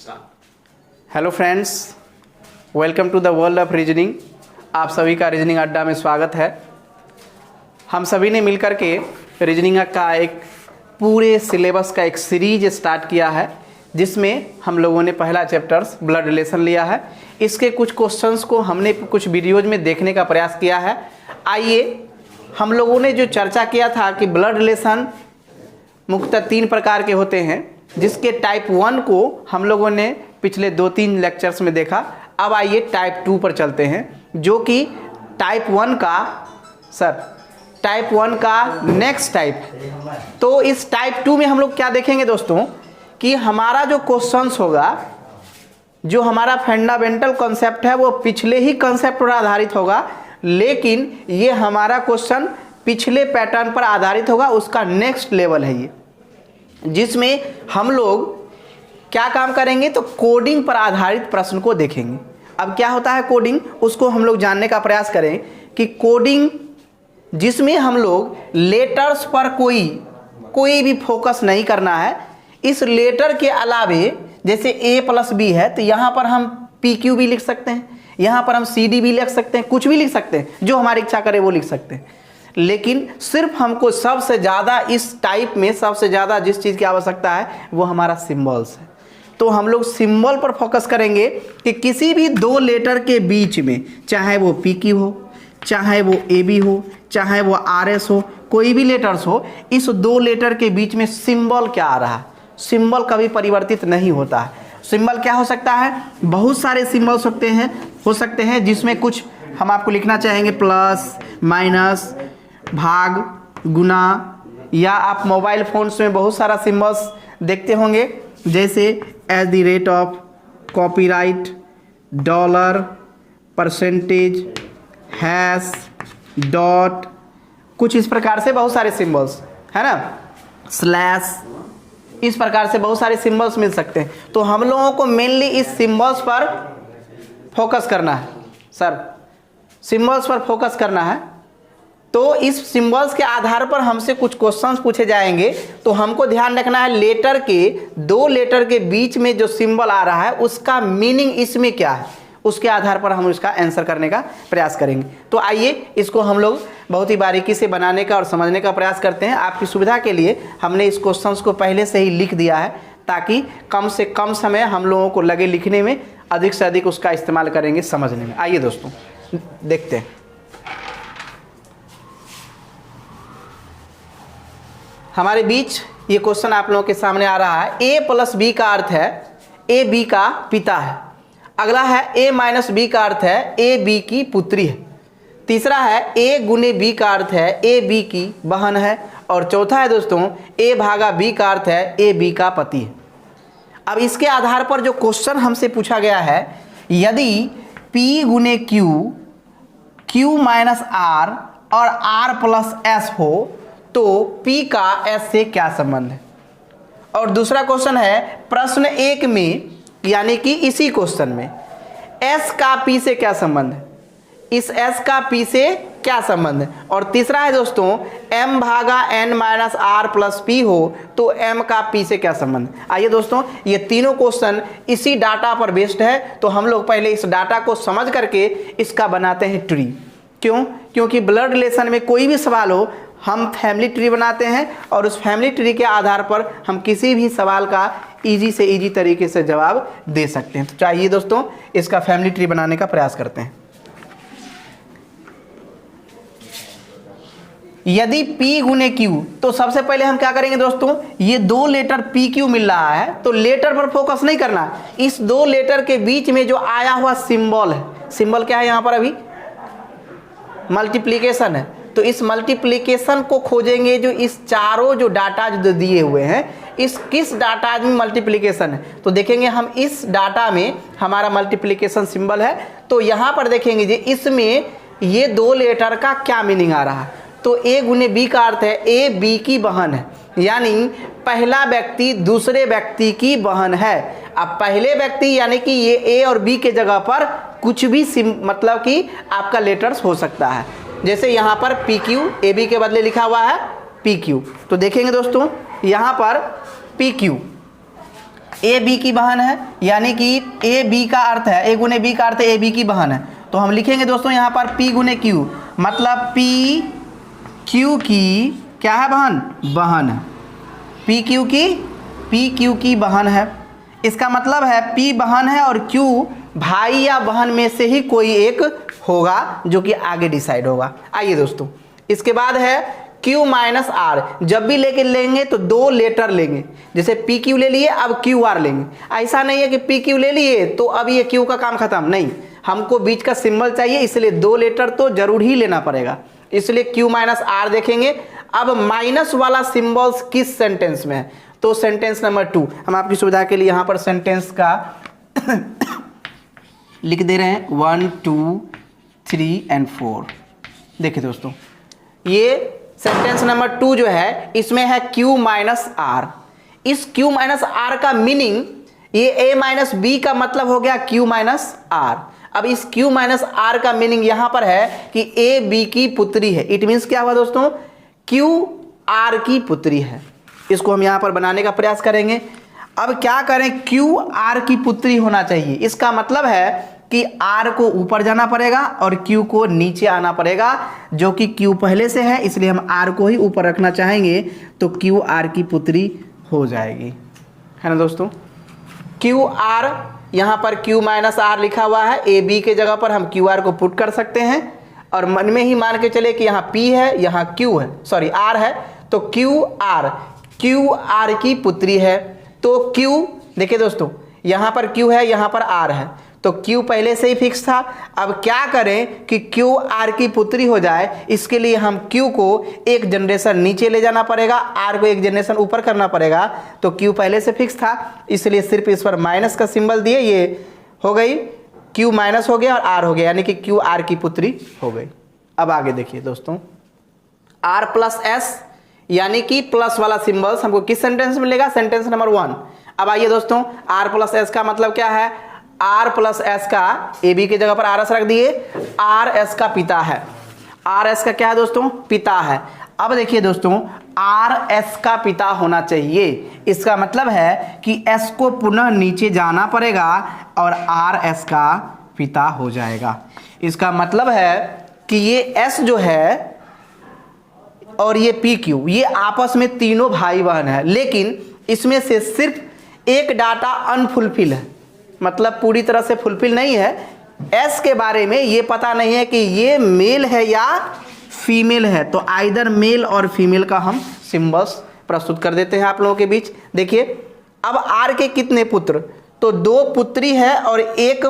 Hello friends, welcome to the world of reasoning. आप सभी का रीजनिंग अड्डा में स्वागत है। हम सभी ने मिलकर के रीजनिंग का एक पूरे सिलेबस का एक सीरीज स्टार्ट किया है, जिसमें हम लोगों ने पहला चैप्टर्स ब्लड रिलेशन लिया है। इसके कुछ क्वेश्चंस को हमने कुछ वीडियोज में देखने का प्रयास किया है। आइए, हम लोगों ने जो चर्चा किया था कि ब्लड रिलेशन मुख्यतः 3 प्रकार के होते हैं, जिसके टाइप 1 को हम लोगों ने पिछले 2-3 लेक्चर्स में देखा। अब आइए टाइप 2 पर चलते हैं, जो कि टाइप 1 का नेक्स्ट टाइप। तो इस टाइप 2 में हम लोग क्या देखेंगे दोस्तों, कि हमारा जो क्वेश्चंस होगा, जो हमारा फंडामेंटल कॉन्सेप्ट है वो पिछले ही कॉन्सेप्ट पर आधारित होगा, लेकिन ये हमारा क्वेश्चन पिछले पैटर्न पर आधारित होगा। उसका नेक्स्ट लेवल है ये, जिसमें हम लोग क्या काम करेंगे, तो कोडिंग पर आधारित प्रश्न को देखेंगे। अब क्या होता है कोडिंग, उसको हम लोग जानने का प्रयास करें कि कोडिंग जिसमें हम लोग लेटर्स पर कोई भी फोकस नहीं करना है। इस लेटर के अलावे जैसे A+B है, तो यहाँ पर हम PQ भी लिख सकते हैं, यहाँ पर हम CD भी लिख सकते हैं, कुछ भी लिख सकते हैं, जो हमारी इच्छा करे वो लिख सकते हैं। लेकिन सिर्फ हमको सबसे ज़्यादा इस टाइप में सबसे ज़्यादा जिस चीज़ की आवश्यकता है वो हमारा सिंबल्स है। तो हम लोग सिंबल पर फोकस करेंगे कि किसी भी 2 लेटर के बीच में, चाहे वो PQ हो, चाहे वो AB हो, चाहे वो RS हो, कोई भी लेटर्स हो, इस 2 लेटर के बीच में सिंबल क्या आ रहा है। सिंबल कभी परिवर्तित नहीं होता है। सिंबल क्या हो सकता है, बहुत सारे सिंबल्स हो सकते हैं, जिसमें कुछ हम आपको लिखना चाहेंगे, प्लस, माइनस, भाग, गुना, या आप मोबाइल फ़ोन्स में बहुत सारा सिंबल्स देखते होंगे, जैसे @ copyright, dollar, percentage, hash, dot, कुछ इस प्रकार से बहुत सारे सिंबल्स है ना, स्लैश, इस प्रकार से बहुत सारे सिंबल्स मिल सकते हैं। तो हम लोगों को मेनली इस सिंबल्स पर फोकस करना है। सर, सिंबल्स पर फोकस करना है। तो इस सिंबल्स के आधार पर हमसे कुछ क्वेश्चंस पूछे जाएंगे। तो हमको ध्यान रखना है, लेटर के 2 लेटर के बीच में जो सिंबल आ रहा है उसका मीनिंग इसमें क्या है, उसके आधार पर हम उसका आंसर करने का प्रयास करेंगे। तो आइए, इसको हम लोग बहुत ही बारीकी से बनाने का और समझने का प्रयास करते हैं। आपकी सुविधा के लिए हमने इस क्वेश्चंस को पहले से ही लिख दिया है, ताकि कम से कम समय हम लोगों को लगे लिखने में, अधिक से अधिक उसका इस्तेमाल करेंगे समझने में। आइए दोस्तों, देखते हैं। हमारे बीच ये क्वेश्चन आप लोगों के सामने आ रहा है। A+B का अर्थ है A B का पिता है। अगला है A-B का अर्थ है A B की पुत्री है। तीसरा है A×B का अर्थ है A B की बहन है। और चौथा है दोस्तों A/B का अर्थ है A B का पति है। अब इसके आधार पर जो क्वेश्चन हमसे पूछा गया है, यदि P×Q, Q-R और R+S हो, तो P का S से क्या संबंध है। और दूसरा क्वेश्चन है प्रश्न 1 में, यानी कि इसी क्वेश्चन में, S का P से क्या संबंध है, इस S का P से क्या संबंध है। और तीसरा है दोस्तों M/N-R+P हो, तो M का P से क्या संबंध है। आइए दोस्तों, ये तीनों क्वेश्चन इसी डाटा पर बेस्ड है। तो हम लोग पहले इस डाटा को समझ करके इसका बनाते हैं ट्री। क्यों? क्योंकि ब्लड रिलेशन में कोई भी सवाल हो, हम फैमिली ट्री बनाते हैं, और उस फैमिली ट्री के आधार पर हम किसी भी सवाल का इजी से इजी तरीके से जवाब दे सकते हैं। तो चाहिए दोस्तों, इसका फैमिली ट्री बनाने का प्रयास करते हैं। यदि P×Q, तो सबसे पहले हम क्या करेंगे दोस्तों, ये 2 लेटर PQ मिल रहा है, तो लेटर पर फोकस नहीं करना। इस 2 लेटर के बीच में जो आया हुआ सिंबल है, सिंबल क्या है यहाँ पर, अभी मल्टीप्लिकेशन है। तो इस मल्टीप्लिकेशन को खोजेंगे, जो इस चारों जो डाटा जो दिए हुए हैं, इस किस डाटा में मल्टीप्लिकेशन है। तो देखेंगे हम इस डाटा में हमारा मल्टीप्लिकेशन सिंबल है। तो यहाँ पर देखेंगे जी, इसमें ये 2 लेटर का क्या मीनिंग आ रहा है। तो A×B का अर्थ है A B की बहन है, यानी पहला व्यक्ति दूसरे व्यक्ति की बहन है। अब पहले व्यक्ति यानी कि ये A और B के जगह पर कुछ भी मतलब कि आपका लेटर्स हो सकता है। जैसे यहाँ पर PQ, AB के बदले लिखा हुआ है PQ। तो देखेंगे दोस्तों यहाँ पर PQ, ए बी की बहन है, यानी कि ए बी का अर्थ है, ए गुने बी का अर्थ है ए बी की बहन है। तो हम लिखेंगे दोस्तों यहाँ पर P गुने Q, मतलब P Q की क्या है बहन, बहन है। P Q की बहन है। इसका मतलब है P बहन है और Q भाई या बहन में से ही कोई एक होगा जो कि आगे डिसाइड होगा। आइए दोस्तों, इसके बाद है Q माइनस R। जब भी लेके लेंगे तो दो लेटर लेंगे, जैसे PQ ले लिए अब QR लेंगे। ऐसा नहीं है कि PQ ले लिए तो अब ये Q का काम खत्म, नहीं, हमको बीच का सिंबल चाहिए, इसलिए दो लेटर तो जरूर ही लेना पड़ेगा, इसलिए Q माइनस R देखेंगे। अब माइनस वाला सिंबल्स किस सेंटेंस में है, तो सेंटेंस नंबर 2। हम आपकी सुविधा के लिए यहाँ पर सेंटेंस का लिख दे रहे हैं 1 2 3 और 4। देखिए दोस्तों, ये सेंटेंस नंबर 2 जो है इसमें है Q माइनस R। इस Q माइनस R का मीनिंग, ये A माइनस B का मतलब हो गया Q माइनस R। अब इस Q माइनस R का मीनिंग यहां पर है कि A B की पुत्री है। इट मीन्स क्या हुआ दोस्तों, Q R की पुत्री है। इसको हम यहां पर बनाने का प्रयास करेंगे। अब क्या करें, Q R की पुत्री होना चाहिए, इसका मतलब है कि R को ऊपर जाना पड़ेगा और Q को नीचे आना पड़ेगा, जो कि Q पहले से है, इसलिए हम R को ही ऊपर रखना चाहेंगे, तो Q R की पुत्री हो जाएगी, है ना दोस्तों। Q R, यहाँ पर Q माइनस R लिखा हुआ है, A B के जगह पर हम Q R को पुट कर सकते हैं और मन में ही मान के चले कि यहाँ P है, यहाँ Q है, सॉरी R है, तो Q R की पुत्री है। तो Q, देखिए दोस्तों, यहाँ पर Q है, यहाँ पर R है, तो Q पहले से ही फिक्स था। अब क्या करें कि Q R की पुत्री हो जाए, इसके लिए हम Q को एक जनरेशन नीचे ले जाना पड़ेगा, R को एक जनरेशन ऊपर करना पड़ेगा। तो Q पहले से फिक्स था, इसलिए सिर्फ इस पर माइनस का सिंबल दिए, ये हो गई, Q माइनस हो गया और R हो गया, यानी कि Q R की पुत्री हो गई। अब आगे देखिए दोस्तों, R प्लस S, यानी कि प्लस वाला सिंबल्स हमको किस सेंटेंस में मिलेगा, सेंटेंस नंबर 1। अब आइए दोस्तों, R प्लस S का मतलब क्या है, R प्लस S का ए बी की जगह पर RS रख दिए, RS का पिता है। RS का क्या है दोस्तों, पिता है। अब देखिए दोस्तों, RS का पिता होना चाहिए, इसका मतलब है कि S को पुनः नीचे जाना पड़ेगा और RS का पिता हो जाएगा। इसका मतलब है कि ये S जो है और ये PQ, ये आपस में तीनों भाई बहन है, लेकिन इसमें से सिर्फ एक डाटा अनफुलफिल है, मतलब पूरी तरह से फुलफिल नहीं है। S के बारे में ये पता नहीं है कि ये मेल है या फीमेल है, तो आइदर मेल और फीमेल का हम सिंबल्स प्रस्तुत कर देते हैं आप लोगों के बीच। देखिए, अब R के कितने पुत्र, तो 2 पुत्री है और एक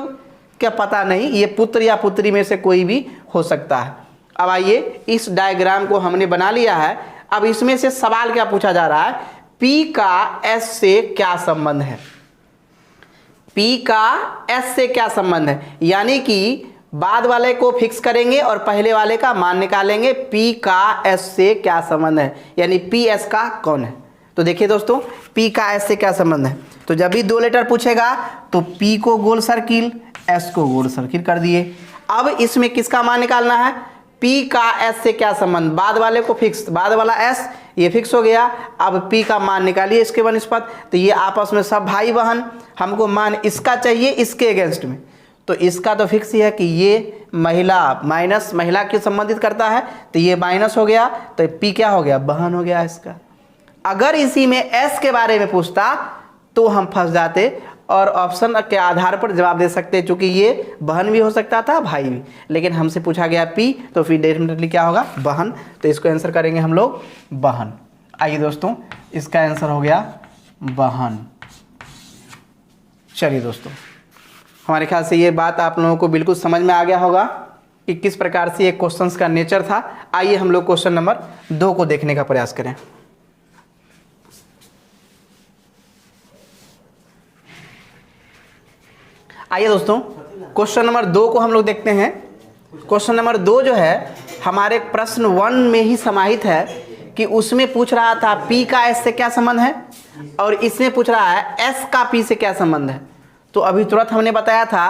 क्या पता नहीं, ये पुत्र या पुत्री में से कोई भी हो सकता है। अब आइए, इस डायग्राम को हमने बना लिया है। अब इसमें से सवाल क्या पूछा जा रहा है, P का S से क्या संबंध है, P का S से क्या संबंध है, यानी कि बाद वाले को फिक्स करेंगे और पहले वाले का मान निकालेंगे, P का S से क्या संबंध है, यानी P S का कौन है। तो देखिए दोस्तों, P का S से क्या संबंध है, तो जब भी 2 लेटर पूछेगा तो P को गोल सर्किल, S को गोल सर्किल कर दिए। अब इसमें किसका मान निकालना है, P का S से क्या संबंध, बाद वाले को फिक्स, बाद वाला S ये फिक्स हो गया। अब P का मान निकालिए इसके वनिस्पत, तो ये आपस में सब भाई बहन, हमको मान इसका चाहिए इसके अगेंस्ट में, तो इसका तो फिक्स ही है कि ये महिला, माइनस महिला के संबंधित करता है, तो ये माइनस हो गया, तो P क्या हो गया, बहन हो गया इसका। अगर इसी में S के बारे में पूछता तो हम फंस जाते और ऑप्शन के आधार पर जवाब दे सकते, चूंकि ये बहन भी हो सकता था भाई भी, लेकिन हमसे पूछा गया P, तो फिर डेफिनेटली क्या होगा, बहन, तो इसको आंसर करेंगे हम लोग बहन। आइए दोस्तों, इसका आंसर हो गया बहन। चलिए दोस्तों, हमारे ख्याल से ये बात आप लोगों को बिल्कुल समझ में आ गया होगा कि किस प्रकार से ये क्वेश्चंस का नेचर था। आइए हम लोग क्वेश्चन नंबर 2 को देखने का प्रयास करें। आइए दोस्तों, क्वेश्चन नंबर 2 को हम लोग देखते हैं। क्वेश्चन नंबर 2 जो है हमारे प्रश्न 1 में ही समाहित है, कि उसमें पूछ रहा था P का S से क्या संबंध है और इसमें पूछ रहा है S का P से क्या संबंध है। तो अभी तुरंत हमने बताया था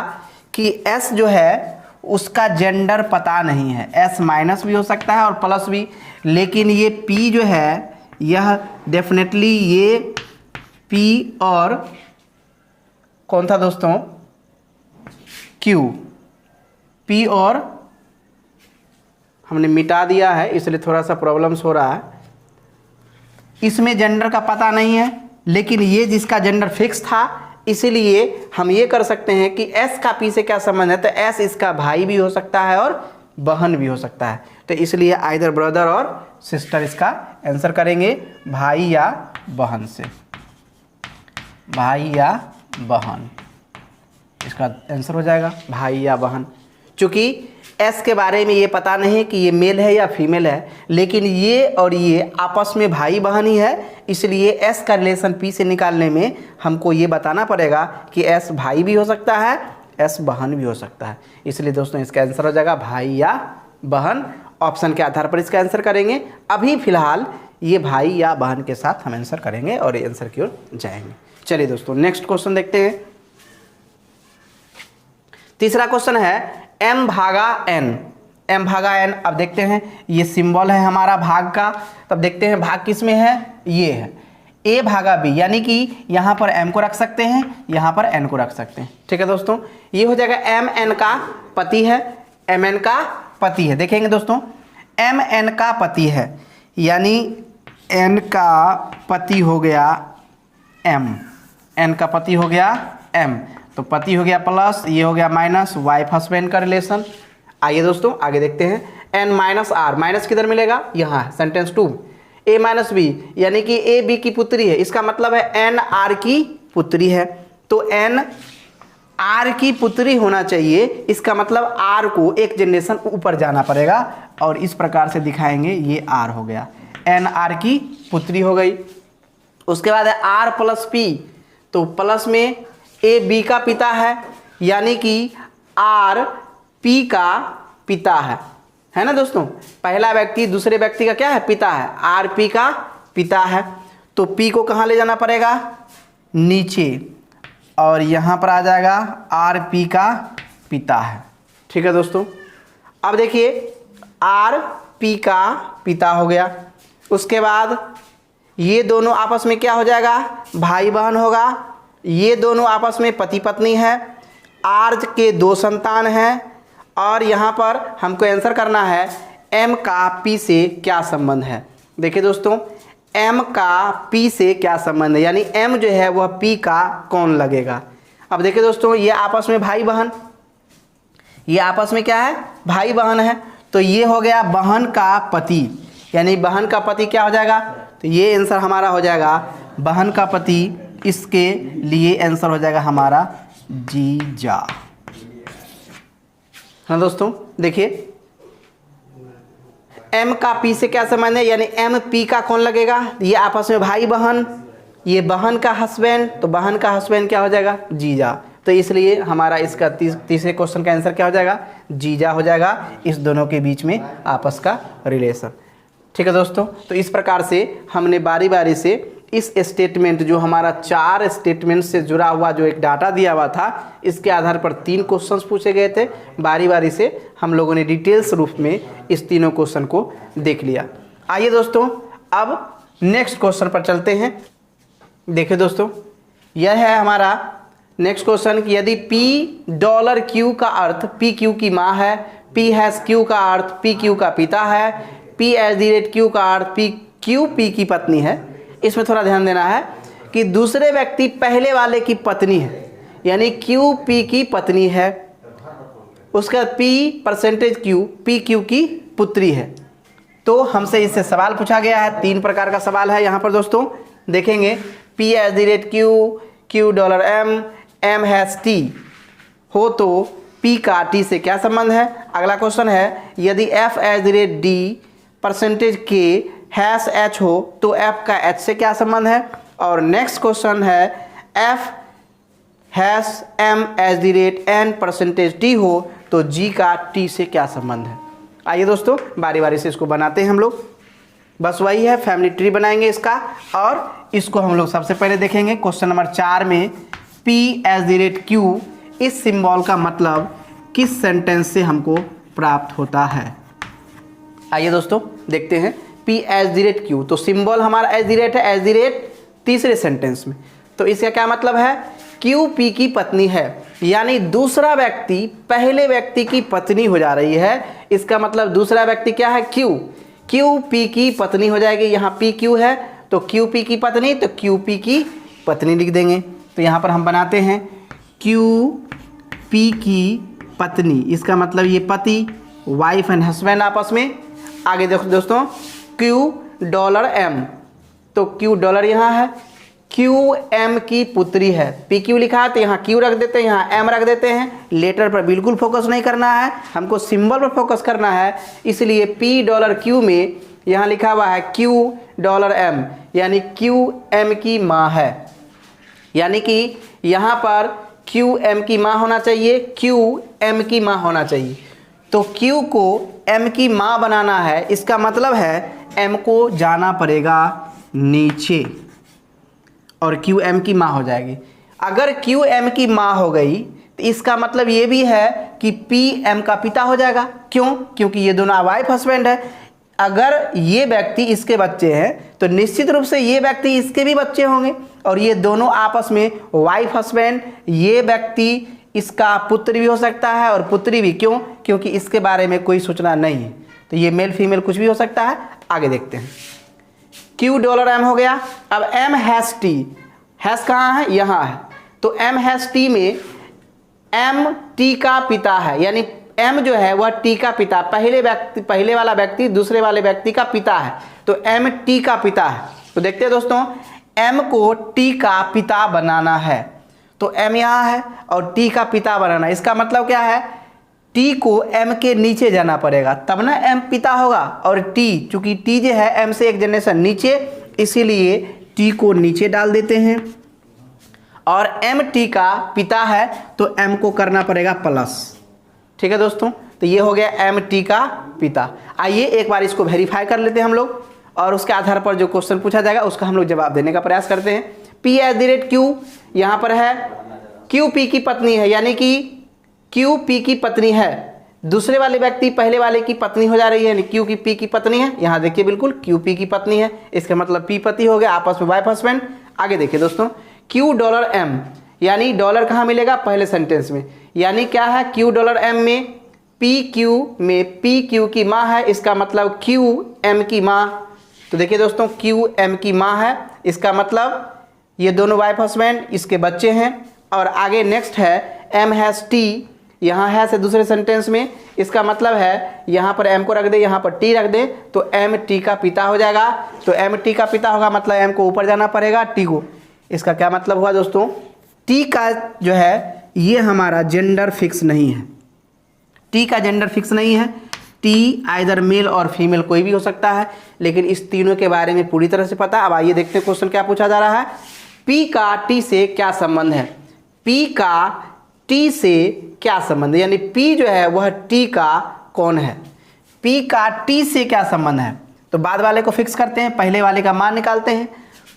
कि S जो है उसका जेंडर पता नहीं है, S माइनस भी हो सकता है और प्लस भी, लेकिन ये P जो है यह डेफिनेटली ये P और कौन था दोस्तों, क्यू। पी और हमने मिटा दिया है इसलिए थोड़ा सा प्रॉब्लम्स हो रहा है। इसमें जेंडर का पता नहीं है, लेकिन ये जिसका जेंडर फिक्स था, इसीलिए हम ये कर सकते हैं कि एस का पी से क्या संबंध है, तो एस इसका भाई भी हो सकता है और बहन भी हो सकता है। तो इसलिए आइदर ब्रदर और सिस्टर इसका आंसर करेंगे, भाई या बहन से, भाई या बहन इसका आंसर हो जाएगा, भाई या बहन। चूँकि एस के बारे में ये पता नहीं कि ये मेल है या फीमेल है, लेकिन ये और ये आपस में भाई बहन ही है, इसलिए एस का रिलेशन पी से निकालने में हमको ये बताना पड़ेगा कि एस भाई भी हो सकता है, एस बहन भी हो सकता है। इसलिए दोस्तों इसका आंसर हो जाएगा भाई या बहन। ऑप्शन के आधार पर इसका आंसर करेंगे। अभी फिलहाल ये भाई या बहन के साथ हम आंसर करेंगे और ये आंसर की ओर जाएंगे। चलिए दोस्तों नेक्स्ट क्वेश्चन देखते हैं। तीसरा क्वेश्चन है m भागा n, m भागा n। अब देखते हैं ये सिंबल है हमारा भाग का, तब देखते हैं भाग किस में है, ये है a भागा b, यानी कि यहाँ पर m को रख सकते हैं, यहाँ पर n को रख सकते हैं। ठीक है दोस्तों, ये हो जाएगा m n का पति है, m n का पति है। देखेंगे दोस्तों m n का पति है, यानी n का पति हो गया m, n का पति हो गया m, तो पति हो गया प्लस, ये हो गया माइनस, वाइफ हस्बैंड का रिलेशन। आइए दोस्तों आगे देखते हैं। n माइनस आर, माइनस किधर मिलेगा, यहाँ सेंटेंस 2। a माइनस बी, यानी कि a b की पुत्री है, इसका मतलब है n r की पुत्री है, तो n r की पुत्री होना चाहिए, इसका मतलब r को एक जनरेशन ऊपर जाना पड़ेगा, और इस प्रकार से दिखाएंगे, ये r हो गया, n r की पुत्री हो गई। उसके बाद है r प्लस p, तो प्लस में ए बी का पिता है, यानी कि आर पी का पिता है ना दोस्तों। पहला व्यक्ति दूसरे व्यक्ति का क्या है, पिता है, आर पी का पिता है, तो पी को कहाँ ले जाना पड़ेगा, नीचे, और यहाँ पर आ जाएगा आर पी का पिता है। ठीक है दोस्तों, अब देखिए आर पी का पिता हो गया। उसके बाद ये दोनों आपस में क्या हो जाएगा, भाई बहन होगा। ये दोनों आपस में पति पत्नी है, आर के 2 संतान हैं, और यहाँ पर हमको आंसर करना है एम का पी से क्या संबंध है। देखिए दोस्तों एम का पी से क्या संबंध है, यानी एम जो है वह पी का कौन लगेगा। अब देखिए दोस्तों ये आपस में भाई बहन, ये आपस में क्या है, भाई बहन है, तो ये हो गया बहन का पति, यानी बहन का पति क्या हो जाएगा, तो ये आंसर हमारा हो जाएगा बहन का पति, इसके लिए आंसर हो जाएगा हमारा जीजा। हाँ दोस्तों देखिए एम का पी से क्या संबंध है, यानी एम पी का कौन लगेगा, ये आपस में भाई बहन, ये बहन का हस्बैंड, तो बहन का हस्बैंड क्या हो जाएगा, जीजा। तो इसलिए हमारा इसका तीसरे क्वेश्चन का आंसर क्या हो जाएगा, जीजा हो जाएगा, इस दोनों के बीच में आपस का रिलेशन। ठीक है दोस्तों, तो इस प्रकार से हमने बारी बारी से इस स्टेटमेंट, जो हमारा 4 स्टेटमेंट से जुड़ा हुआ जो एक डाटा दिया हुआ था, इसके आधार पर 3 क्वेश्चंस पूछे गए थे। बारी बारी से हम लोगों ने डिटेल्स रूप में इस तीनों क्वेश्चन को देख लिया। आइए दोस्तों अब नेक्स्ट क्वेश्चन पर चलते हैं। देखिए दोस्तों यह है हमारा नेक्स्ट क्वेश्चन कि यदि $Q का अर्थ PQ की माँ है, P#Q का अर्थ PQ का पिता है, P@Q का अर्थ PQ P की पत्नी है। इसमें थोड़ा ध्यान देना है कि दूसरे व्यक्ति पहले वाले की पत्नी है, यानी Q P की पत्नी है, उसका P%Q PQ की पुत्री है। तो हमसे इससे सवाल पूछा गया है, 3 प्रकार का सवाल है यहाँ पर दोस्तों। देखेंगे P@Q, Q$M, M#T हो तो P का T से क्या संबंध है। अगला क्वेश्चन है यदि F@D%K #H हो तो F का H से क्या संबंध है। और नेक्स्ट क्वेश्चन है F#M@N%T हो तो G का T से क्या संबंध है। आइए दोस्तों बारी बारी से इसको बनाते हैं हम लोग। बस वही है, फैमिली ट्री बनाएंगे इसका, और इसको हम लोग सबसे पहले देखेंगे। क्वेश्चन नंबर 4 में P@Q इस सिंबल का मतलब किस सेंटेंस से हमको प्राप्त होता है। आइए दोस्तों देखते हैं P@Q, तो सिंबल हमारा @ है, @ तीसरे सेंटेंस में, तो इसका क्या मतलब है क्यू पी की पत्नी है, यानी दूसरा व्यक्ति पहले व्यक्ति की पत्नी हो जा रही है। इसका मतलब दूसरा व्यक्ति क्या है, क्यू, क्यू पी की पत्नी हो जाएगी। यहाँ पी क्यू है तो क्यू पी की पत्नी, तो क्यू पी की पत्नी लिख देंगे। तो यहाँ पर हम बनाते हैं क्यू पी की पत्नी, इसका मतलब ये पति, वाइफ एंड हस्बैंड आपस में। आगे देखो दोस्तों, क्यू डॉलर एम, तो क्यू डॉलर यहाँ है, क्यू एम की पुत्री है। पी क्यू लिखा है तो यहाँ क्यू रख देते हैं, यहाँ एम रख देते हैं। लेटर पर बिल्कुल फोकस नहीं करना है, हमको सिंबल पर फोकस करना है। इसलिए पी डॉलर क्यू में यहाँ लिखा हुआ है क्यू डॉलर एम, यानी क्यू एम की माँ है। यानी कि यहाँ पर क्यू एम की माँ होना चाहिए, क्यू एम की माँ होना चाहिए। तो क्यू को एम की माँ बनाना है, इसका मतलब है एम को जाना पड़ेगा नीचे और क्यू एम की माँ हो जाएगी। अगर क्यू एम की माँ हो गई तो इसका मतलब ये भी है कि पी एम का पिता हो जाएगा। क्यों? क्योंकि ये दोनों वाइफ हस्बैंड है। अगर ये व्यक्ति इसके बच्चे हैं तो निश्चित रूप से ये व्यक्ति इसके भी बच्चे होंगे, और ये दोनों आपस में वाइफ हस्बैंड, ये व्यक्ति इसका पुत्र भी हो सकता है और पुत्री भी। क्यों? क्योंकि इसके बारे में कोई सूचना नहीं है, तो ये मेल फीमेल कुछ भी हो सकता है। आगे देखते हैं, क्यू डॉलर एम हो गया। अब एम हैश टी, हैश कहाँ है, यहाँ है। तो एम हैश टी में एम टी का पिता है, यानी एम जो है वह टी का पिता, पहले वाला व्यक्ति दूसरे वाले व्यक्ति का पिता है, तो एम टी का पिता है। तो देखते हैं दोस्तों, एम को टी का पिता बनाना है, तो एम यहाँ है और टी का पिता बनाना है। इसका मतलब क्या है, टी को एम के नीचे जाना पड़ेगा तब ना एम पिता होगा। और टी, चूंकि टी जो है एम से एक जनरेशन नीचे, इसीलिए टी को नीचे डाल देते हैं। और एम टी का पिता है तो एम को करना पड़ेगा प्लस। ठीक है दोस्तों, तो ये हो गया एम टी का पिता। आइए एक बार इसको वेरीफाई कर लेते हैं हम लोग, और उसके आधार पर जो क्वेश्चन पूछा जाएगा उसका हम लोग जवाब देने का प्रयास करते हैं। P@Q यहाँ पर है, क्यू पी की पत्नी है, यानी कि क्यू पी की पत्नी है। दूसरे वाले व्यक्ति पहले वाले की पत्नी हो जा रही है, क्यू की पी की पत्नी है। यहाँ देखिए बिल्कुल क्यू पी की पत्नी है, इसका मतलब पी पति हो गया, आपस में वाइफ हस्बैंड। आगे देखिए दोस्तों, क्यू डॉलर एम, यानी डॉलर कहाँ मिलेगा, पहले सेंटेंस में। यानी क्या है, क्यू डॉलर एम में पी क्यू में पी क्यू की माँ है, इसका मतलब क्यू एम की माँ। तो देखिए दोस्तों, क्यू एम की माँ है, इसका मतलब ये दोनों वाइफ हस्बैंड, इसके बच्चे हैं। और आगे नेक्स्ट है एम हैश टी, यहाँ है से दूसरे सेंटेंस में, इसका मतलब है यहाँ पर एम को रख दे, यहाँ पर टी रख दे, तो एम टी का पिता हो जाएगा। तो एम टी का पिता होगा मतलब एम को ऊपर जाना पड़ेगा, टी को। इसका क्या मतलब हुआ दोस्तों, टी का जो है ये हमारा जेंडर फिक्स नहीं है, टी का जेंडर फिक्स नहीं है। टी आइदर मेल और फीमेल कोई भी हो सकता है, लेकिन इस तीनों के बारे में पूरी तरह से पता। अब आइए देखते हैं क्वेश्चन क्या पूछा जा रहा है। पी का टी से क्या संबंध है, पी का टी से क्या संबंध है, यानी पी जो है वह टी का कौन है, पी का टी से क्या संबंध है। तो बाद वाले को फिक्स करते हैं, पहले वाले का मान निकालते हैं।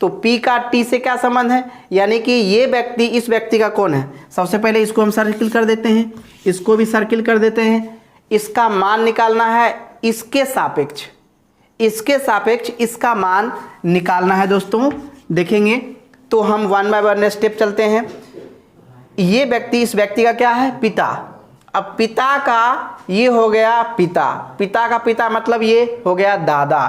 तो पी का टी से क्या संबंध है, यानी कि ये व्यक्ति इस व्यक्ति का कौन है। सबसे पहले इसको हम सर्किल कर देते हैं, इसको भी सर्किल कर देते हैं। इसका मान निकालना है इसके सापेक्ष, इसके सापेक्ष इसका मान निकालना है दोस्तों। देखेंगे तो हम वन बाय वन स्टेप चलते हैं। ये व्यक्ति, इस व्यक्ति का क्या है, पिता। अब पिता का ये हो गया पिता, पिता का पिता मतलब ये हो गया दादा।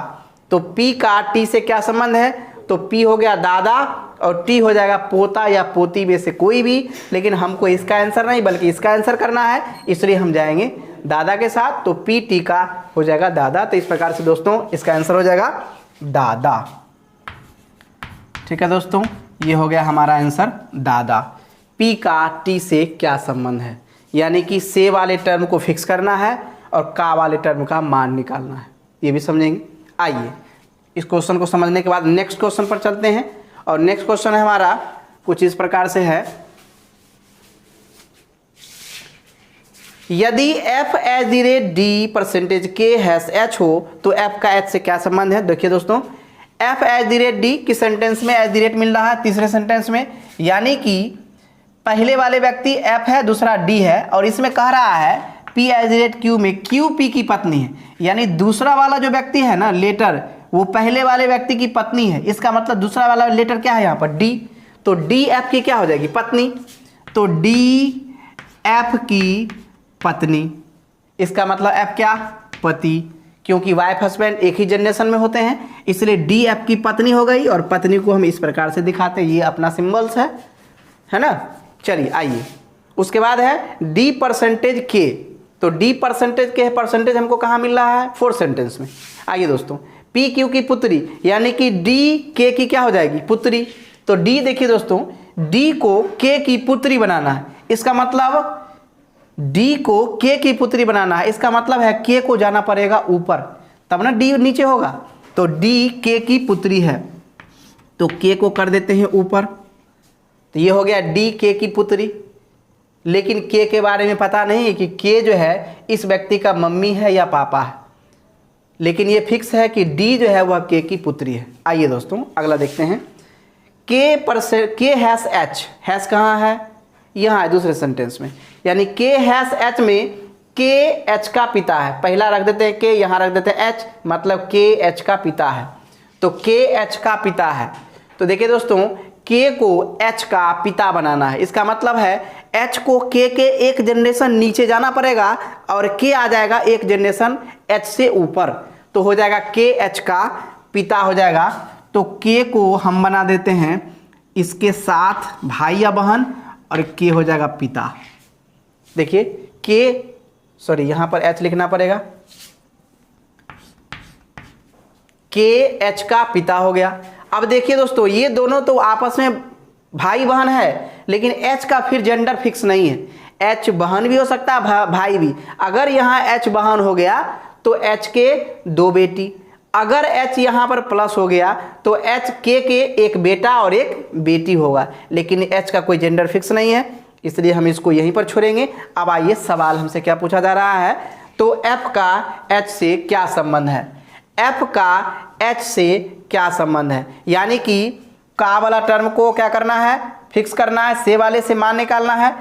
तो पी का टी से क्या संबंध है, तो पी हो गया दादा और टी हो जाएगा पोता या पोती में से कोई भी। लेकिन हमको इसका आंसर नहीं बल्कि इसका आंसर करना है, इसलिए हम जाएंगे दादा के साथ। तो पी टी का हो जाएगा दादा। तो इस प्रकार से दोस्तों इसका आंसर हो जाएगा दादा। ठीक है दोस्तों, ये हो गया हमारा आंसर दादा। पी का टी से क्या संबंध है, यानी कि से वाले टर्म को फिक्स करना है और का वाले टर्म का मान निकालना है, ये भी समझेंगे। आइए इस क्वेश्चन को समझने के बाद नेक्स्ट क्वेश्चन पर चलते हैं। और नेक्स्ट क्वेश्चन है हमारा कुछ इस प्रकार से है, यदि f@d%k#h हो तो f का h से क्या संबंध है। देखिए दोस्तों, f@d किस सेंटेंस में @ मिल रहा है, तीसरे सेंटेंस में, यानी कि पहले वाले व्यक्ति f है, दूसरा d है, और इसमें कह रहा है P@q में q p की पत्नी है, यानी दूसरा वाला जो व्यक्ति है ना लेटर, वो पहले वाले व्यक्ति की पत्नी है। इसका मतलब दूसरा वाला लेटर क्या है यहाँ पर d। तो डी एफ की क्या हो जाएगी? पत्नी। तो डी एफ की पत्नी, इसका मतलब एफ क्या? पति, क्योंकि वाइफ हस्बैंड एक ही जनरेशन में होते हैं, इसलिए डी एफ की पत्नी हो गई। और पत्नी को हम इस प्रकार से दिखाते हैं, ये अपना सिंबल्स है ना। चलिए आइए, उसके बाद है डी परसेंटेज के। तो डी परसेंटेज के परसेंटेज हमको कहाँ मिल रहा है? 4th सेंटेंस में। आइए दोस्तों, पी क्यू की पुत्री, यानी कि डी के की क्या हो जाएगी? पुत्री। तो डी देखिए दोस्तों, डी को के की पुत्री बनाना है, इसका मतलब डी को के की पुत्री बनाना है, इसका मतलब है के को जाना पड़ेगा ऊपर, तब ना डी नीचे होगा। तो डी के की पुत्री है, तो के को कर देते हैं ऊपर, तो ये हो गया डी के की पुत्री। लेकिन के बारे में पता नहीं है कि के जो है इस व्यक्ति का मम्मी है या पापा है, लेकिन ये फिक्स है कि डी जो है वह के की पुत्री है। आइए दोस्तों अगला देखते हैं। के हैस एच, हैस कहाँ है? यहाँ है दूसरे सेंटेंस में, यानी के हैस एच में के एच का पिता है। पहला रख देते हैं के, यहाँ रख देते हैं एच, मतलब के एच का पिता है। तो के एच का पिता है, तो देखिए दोस्तों के को एच का पिता बनाना है, इसका मतलब है एच को के एक जनरेशन नीचे जाना पड़ेगा और के आ जाएगा एक जनरेशन एच से ऊपर, तो हो जाएगा के एच का पिता हो जाएगा। तो के को हम बना देते हैं इसके साथ भाई या बहन, और के हो जाएगा पिता। देखिए के, सॉरी यहाँ पर एच लिखना पड़ेगा, के एच का पिता हो गया। अब देखिए दोस्तों, ये दोनों तो आपस में भाई बहन है, लेकिन एच का फिर जेंडर फिक्स नहीं है, एच बहन भी हो सकता है भाई भी। अगर यहाँ एच बहन हो गया तो एच के 2 बेटी, अगर एच यहाँ पर प्लस हो गया तो एच के एक बेटा और एक बेटी होगा, लेकिन एच का कोई जेंडर फिक्स नहीं है, इसलिए हम इसको यहीं पर छोड़ेंगे। अब आइए सवाल हमसे क्या पूछा जा रहा है, तो एफ का एच से क्या संबंध है? एफ का एच से क्या संबंध है, यानी कि का वाला टर्म को क्या करना है? फिक्स करना है, से वाले से मान निकालना है।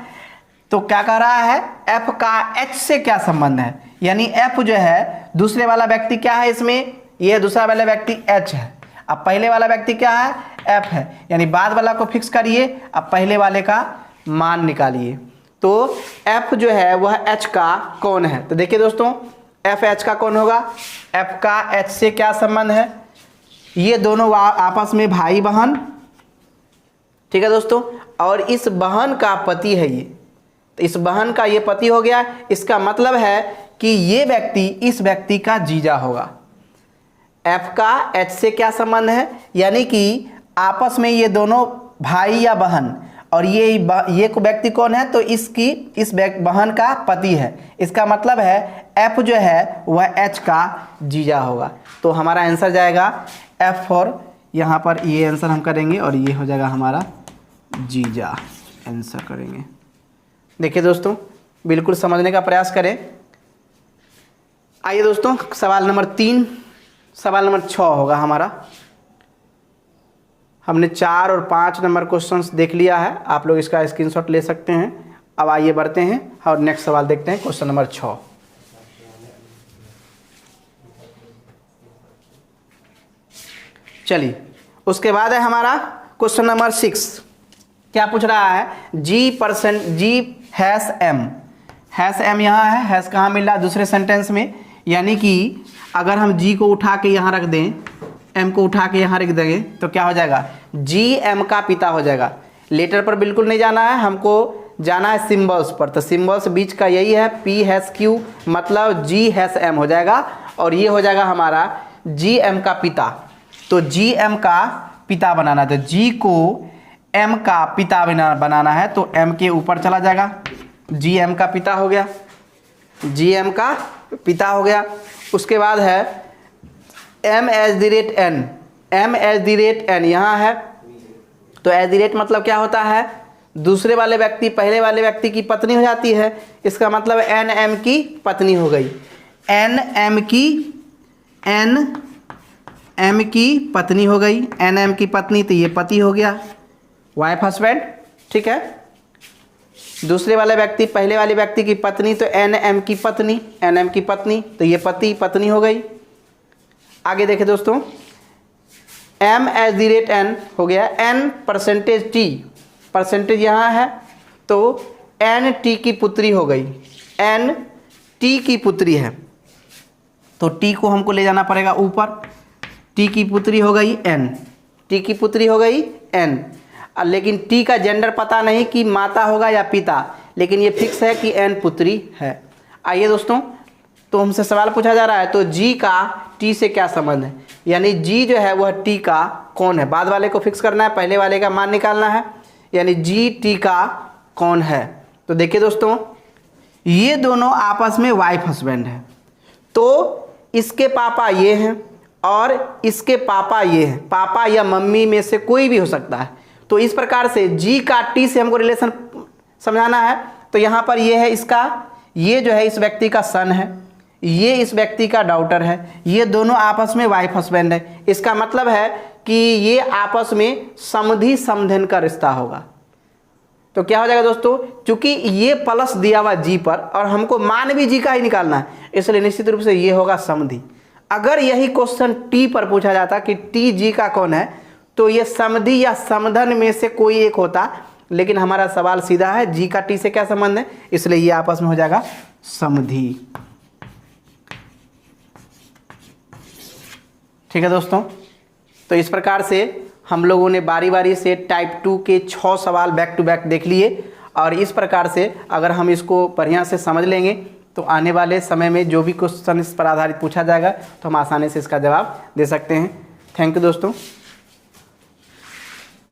तो क्या कह रहा है? एफ का एच से क्या संबंध है, यानी एफ जो है दूसरे वाला व्यक्ति क्या है इसमें? ये दूसरा वाला व्यक्ति एच है, अब पहले वाला व्यक्ति क्या है? एफ है, यानी बाद वाला को फिक्स करिए, अब पहले वाले का मान निकालिए। तो एफ जो है वह एच का कौन है? तो देखिए दोस्तों, एफ एच का कौन होगा? एफ का एच से क्या संबंध है? ये दोनों आपस में भाई बहन, ठीक है दोस्तों, और इस बहन का पति है ये, तो इस बहन का ये पति हो गया, इसका मतलब है कि ये व्यक्ति इस व्यक्ति का जीजा होगा। एफ का एच से क्या संबंध है, यानी कि आपस में ये दोनों भाई या बहन, और ये व्यक्ति कौन है? तो इस बहन का पति है, इसका मतलब है एफ जो है वह एच का जीजा होगा। तो हमारा आंसर जाएगा एफ, और यहाँ पर ये आंसर हम करेंगे और ये हो जाएगा हमारा जीजा, आंसर करेंगे। देखिए दोस्तों, बिल्कुल समझने का प्रयास करें। आइए दोस्तों, सवाल नंबर 3, सवाल नंबर 6 होगा हमारा। हमने 4 और 5 नंबर क्वेश्चंस देख लिया है, आप लोग इसका स्क्रीनशॉट ले सकते हैं। अब आइए बढ़ते हैं और नेक्स्ट सवाल देखते हैं, क्वेश्चन नंबर 6। चलिए, उसके बाद है हमारा क्वेश्चन नंबर 6। क्या पूछ रहा है? जी हैश एम यहाँ है, हैश कहाँ मिल रहा है? दूसरे सेंटेंस में, यानी कि अगर हम जी को उठा के यहाँ रख दें, एम को उठा के यहाँ रख देंगे, तो क्या हो जाएगा? जी एम का पिता हो जाएगा। लेटर पर बिल्कुल नहीं जाना है, हमको जाना है सिंबल्स पर। तो सिंबल्स बीच का यही है, पी हैश क्यू, मतलब जी हैश एम हो जाएगा, और ये हो जाएगा हमारा जी एम का पिता। तो जी एम का पिता बनाना है, तो जी को एम का पिता बनाना है, तो एम के ऊपर चला जाएगा, जी एम का पिता हो गया, जी एम का पिता हो गया। उसके बाद है M at the rate N, M at the rate N यहाँ है, तो एज द रेट मतलब क्या होता है? दूसरे वाले व्यक्ति पहले वाले व्यक्ति की पत्नी हो जाती है, इसका मतलब एन एम की पत्नी हो गई, एन एम की पत्नी हो गई, एन एम की पत्नी, तो ये पति हो गया, वाइफ हस्बैंड, ठीक है। दूसरे वाले व्यक्ति पहले वाले व्यक्ति की पत्नी, तो एन एम की पत्नी, एन एम की पत्नी, तो ये पति पत्नी हो गई। आगे देखें दोस्तों, m @n हो गया, n परसेंटेज t, परसेंटेज यहाँ है तो n t की पुत्री हो गई, n t की पुत्री है तो t को हमको ले जाना पड़ेगा ऊपर, t की पुत्री हो गई n, t की पुत्री हो गई n। लेकिन t का जेंडर पता नहीं कि माता होगा या पिता, लेकिन ये फिक्स है कि n पुत्री है। आइए दोस्तों, तो हमसे सवाल पूछा जा रहा है तो g का t से क्या संबंध है, यानी g जो है वह t का कौन है। बाद वाले को फिक्स करना है, पहले वाले का मान निकालना है, यानी g t का कौन है। तो देखिए दोस्तों, ये दोनों आपस में वाइफ हस्बैंड है, तो इसके पापा ये हैं और इसके पापा ये हैं, पापा या मम्मी में से कोई भी हो सकता है। तो इस प्रकार से g का t से हमको रिलेशन समझाना है, तो यहाँ पर ये है इसका, ये जो है इस व्यक्ति का सन है, ये इस व्यक्ति का डॉटर है, ये दोनों आपस में वाइफ हस्बैंड है। इसका मतलब है कि ये आपस में समधि समधन का रिश्ता होगा। तो क्या हो जाएगा दोस्तों, चूंकि ये प्लस दिया हुआ जी पर और हमको मान भी जी का ही निकालना है, इसलिए निश्चित रूप से ये होगा समधि। अगर यही क्वेश्चन टी पर पूछा जाता कि टी जी का कौन है, तो ये समधि या समधन में से कोई एक होता, लेकिन हमारा सवाल सीधा है जी का टी से क्या संबंध है, इसलिए ये आपस में हो जाएगा समधि। ठीक है दोस्तों, तो इस प्रकार से हम लोगों ने बारी बारी से टाइप 2 के 6 सवाल बैक टू बैक देख लिए, और इस प्रकार से अगर हम इसको बढ़िया से समझ लेंगे तो आने वाले समय में जो भी क्वेश्चन इस पर आधारित पूछा जाएगा तो हम आसानी से इसका जवाब दे सकते हैं। थैंक यू दोस्तों।